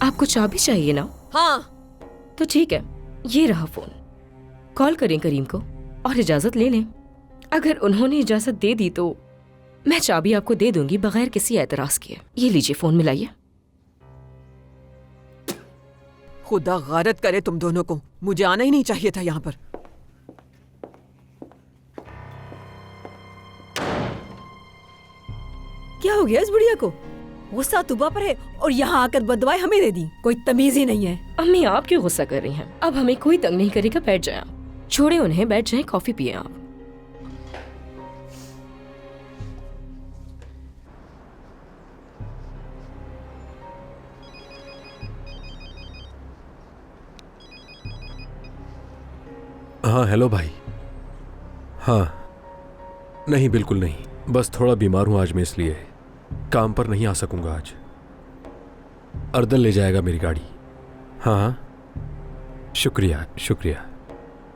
आपको चाबी चाहिए ना? हाँ। तो ठीक है, ये रहा फोन। कॉल करें करीम को और इजाजत ले लें। अगर उन्होंने इजाजत दे दी तो मैं चाबी आपको दे दूंगी बगैर किसी एतराज किए। ये लीजिए, फोन मिलाइए। खुदा गारत करे तुम दोनों को, मुझे आना ही नहीं चाहिए था यहाँ पर। क्या हो गया इस बुढ़िया को? गुस्सा तुबा पर है और यहाँ आकर बदवाएं हमें दे दी। कोई तमीज ही नहीं है। अम्मी, आप क्यों गुस्सा कर रही हैं? अब हमें कोई तंग नहीं करेगा, बैठ जाए आप। छोड़े उन्हें, बैठ जाए, कॉफी पिए आप। हाँ हेलो भाई। हाँ नहीं, बिल्कुल नहीं, बस थोड़ा बीमार हूं आज मैं, इसलिए काम पर नहीं आ सकूंगा आज। अर्दल ले जाएगा मेरी गाड़ी। हाँ हाँ, शुक्रिया शुक्रिया,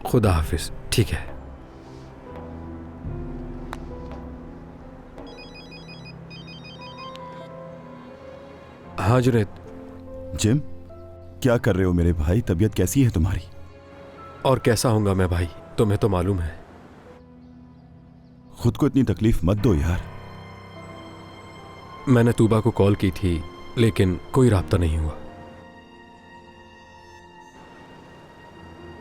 खुदा हाफिज। ठीक है। हाँ जुनैद। जिम, क्या कर रहे हो मेरे भाई? तबीयत कैसी है तुम्हारी? और कैसा होऊंगा मैं भाई, तुम्हें तो मालूम है। खुद को इतनी तकलीफ मत दो यार। मैंने तूबा को कॉल की थी लेकिन कोई राब्ता नहीं हुआ।